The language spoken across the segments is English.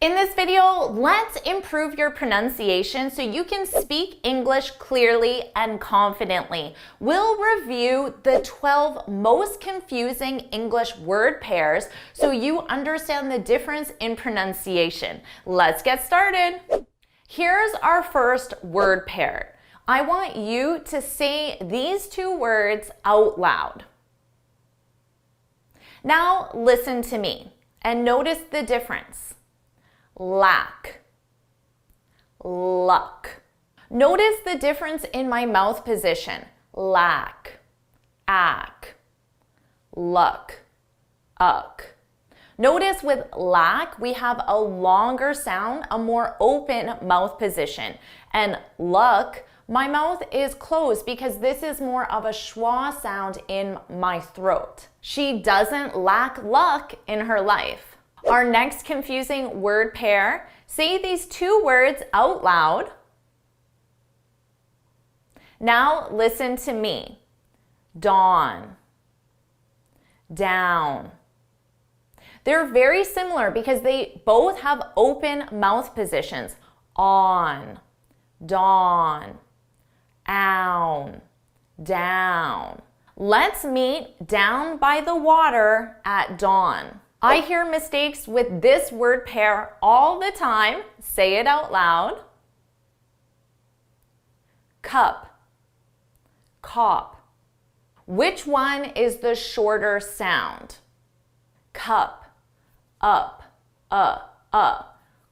In this video, let's improve your pronunciation so you can speak English clearly and confidently. We'll review the 12 most confusing English word pairs so you understand the difference in pronunciation. Let's get started. Here's our first word pair. I want you to say these two words out loud. Now listen to me and notice the difference. Lack, luck. Notice the difference in my mouth position. Lack, ack, luck, uck. Notice with lack, we have a longer sound, a more open mouth position. And luck, my mouth is closed because this is more of a schwa sound in my throat. She doesn't lack luck in her life. Our next confusing word pair, say these two words out loud. Now listen to me. Dawn, down. They're very similar because they both have open mouth positions. On, dawn, own, down. Let's meet down by the water at dawn. I hear mistakes with this word pair all the time. Say it out loud. Cup, cop. Which one is the shorter sound? Cup, up,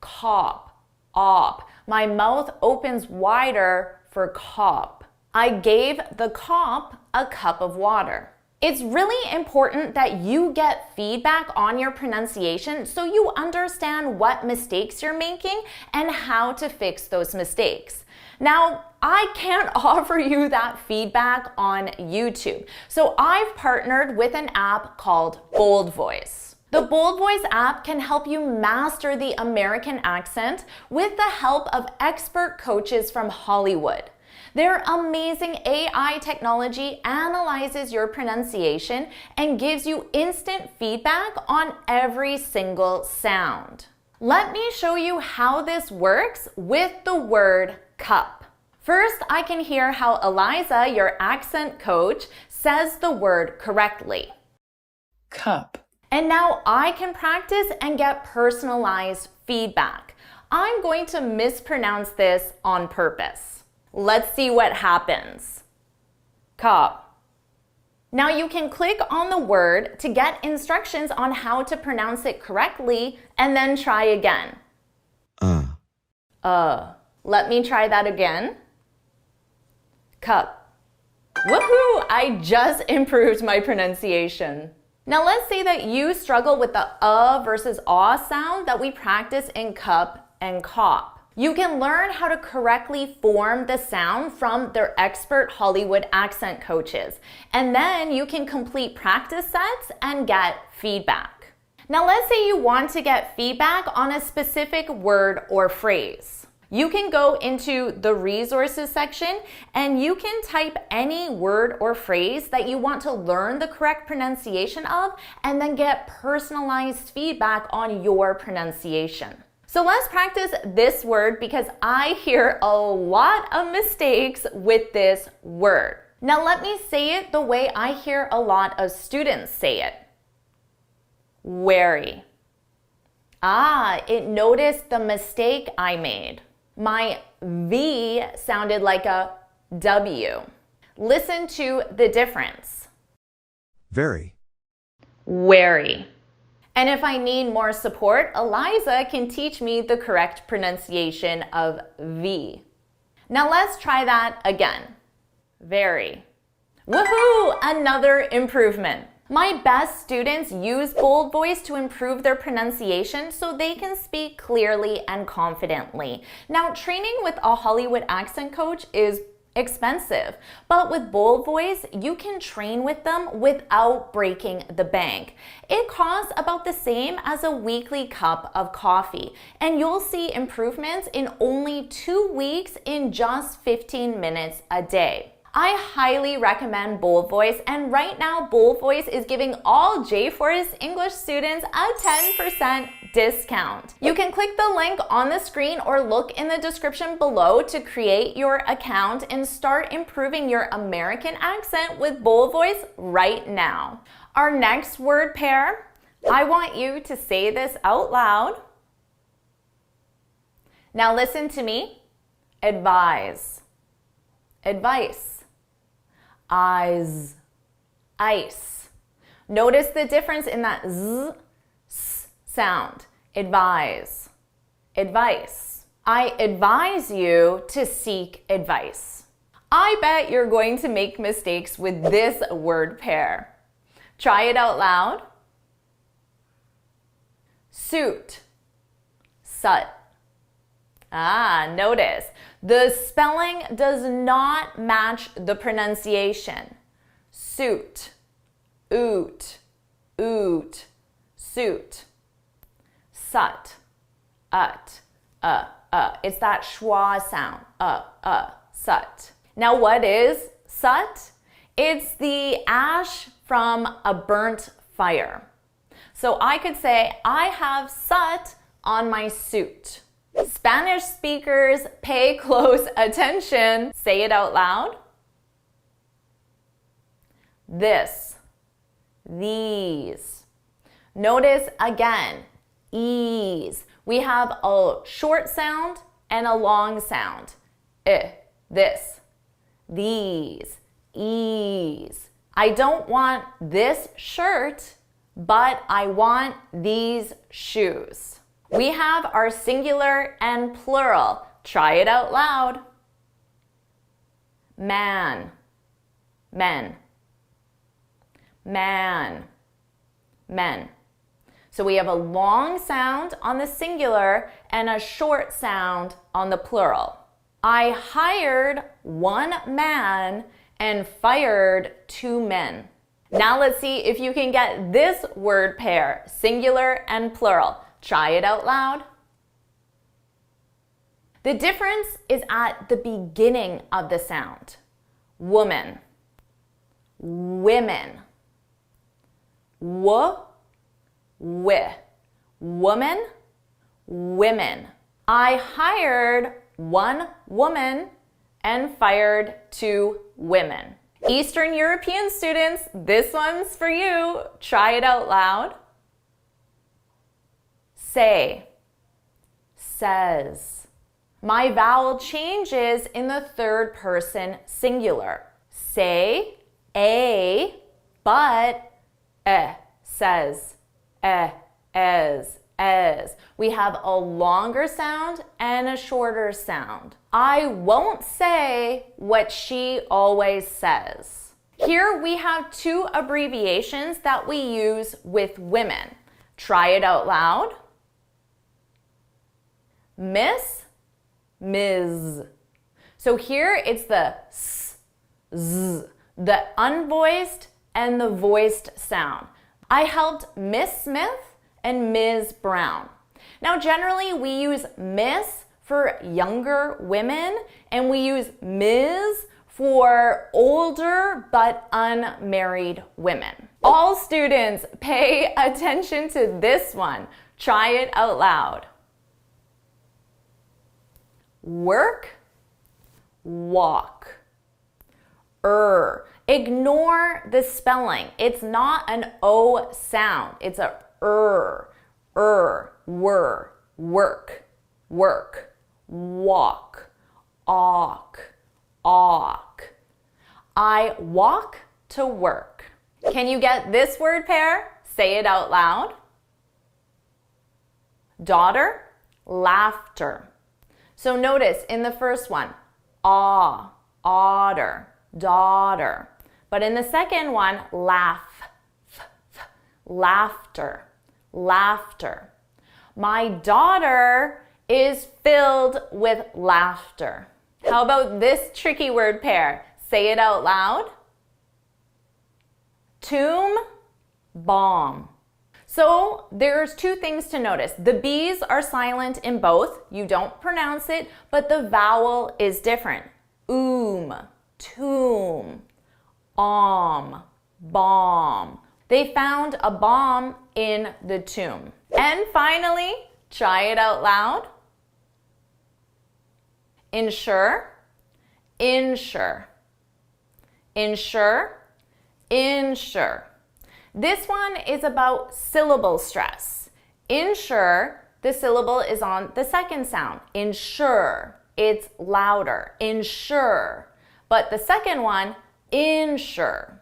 cop, op. My mouth opens wider for cop. I gave the cop a cup of water. It's really important that you get feedback on your pronunciation so you understand what mistakes you're making and how to fix those mistakes. Now, I can't offer you that feedback on YouTube, so I've partnered with an app called BoldVoice. The BoldVoice app can help you master the American accent with the help of expert coaches from Hollywood. Their amazing AI technology analyzes your pronunciation and gives you instant feedback on every single sound. Let me show you how this works with the word cup. First, I can hear how Eliza, your accent coach, says the word correctly. Cup. And now I can practice and get personalized feedback. I'm going to mispronounce this on purpose. Let's see what happens. Cop. Now you can click on the word to get instructions on how to pronounce it correctly and then try again. Let me try that again. Cup. Woohoo! I just improved my pronunciation. Now let's say that you struggle with the versus sound that we practice in cup and cop. You can learn how to correctly form the sound from their expert Hollywood accent coaches. And then you can complete practice sets and get feedback. Now let's say you want to get feedback on a specific word or phrase. You can go into the resources section and you can type any word or phrase that you want to learn the correct pronunciation of and then get personalized feedback on your pronunciation. So let's practice this word because I hear a lot of mistakes with this word. Now let me say it the way I hear a lot of students say it. Wary. It noticed the mistake I made. My V sounded like a W. Listen to the difference. Very. Wary. And if I need more support, Eliza can teach me the correct pronunciation of V. Now let's try that again. Very. Woohoo! Another improvement. My best students use BoldVoice to improve their pronunciation so they can speak clearly and confidently. Now, training with a Hollywood accent coach is expensive, but with BoldVoice, you can train with them without breaking the bank. It costs about the same as a weekly cup of coffee, and you'll see improvements in only 2 weeks in just 15 minutes a day. I highly recommend BoldVoice, and right now BoldVoice is giving all JForrest English students a 10% discount. You can click the link on the screen or look in the description below to create your account and start improving your American accent with BoldVoice right now. Our next word pair, I want you to say this out loud. Now listen to me. Advise. Advice. Eyes, ice. Notice the difference in that z, s sound. Advise, advice. I advise you to seek advice. I bet you're going to make mistakes with this word pair. Try it out loud. Soot, sut. Notice the spelling does not match the pronunciation. Soot, oot, oot, soot. Sut, ut, It's that schwa sound, sut. Now what is sut? It's the ash from a burnt fire. So I could say, I have sut on my suit. Spanish speakers, pay close attention. Say it out loud. This, these. Notice again, ease. We have a short sound and a long sound. This, these, ease. I don't want this shirt, but I want these shoes. We have our singular and plural. Try it out loud. Man, men, man, men. So we have a long sound on the singular and a short sound on the plural. I hired one man and fired two men. Now let's see if you can get this word pair, singular and plural. Try it out loud. The difference is at the beginning of the sound. Woman, women, wi, woman, women. I hired one woman and fired two women. Eastern European students, this one's for you. Try it out loud. Say, says. My vowel changes in the third person singular. Say, a, but, says, as. We have a longer sound and a shorter sound. I won't say what she always says. Here we have two abbreviations that we use with women. Try it out loud. Miss, Ms. So here it's the s, z, the unvoiced and the voiced sound. I helped Miss Smith and Ms. Brown. Now generally we use Miss for younger women and we use Ms. for older but unmarried women. All students, pay attention to this one. Try it out loud. Work, walk. Ignore the spelling. It's not an O sound. It's a were, work, walk, awk. I walk to work. Can you get this word pair? Say it out loud. Daughter, laughter. So notice in the first one, otter, daughter. But in the second one, laughter. My daughter is filled with laughter. How about this tricky word pair? Say it out loud. Tomb, bomb. So there's two things to notice. The B's are silent in both. You don't pronounce it, but the vowel is different. tomb, bomb. They found a bomb in the tomb. And finally, try it out loud. Insure, insure, insure, insure. This one is about syllable stress. Insure, the syllable is on the second sound. Insure, it's louder. Insure. But the second one, insure,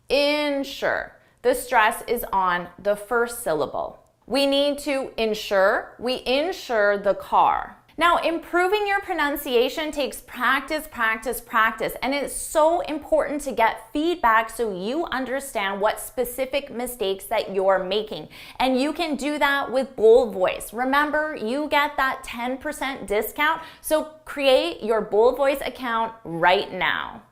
insure. The stress is on the first syllable. We need to insure. We insure the car. Now, improving your pronunciation takes practice, and it's so important to get feedback so you understand what specific mistakes that you're making. And you can do that with BoldVoice. Remember, you get that 10% discount, so create your BoldVoice account right now.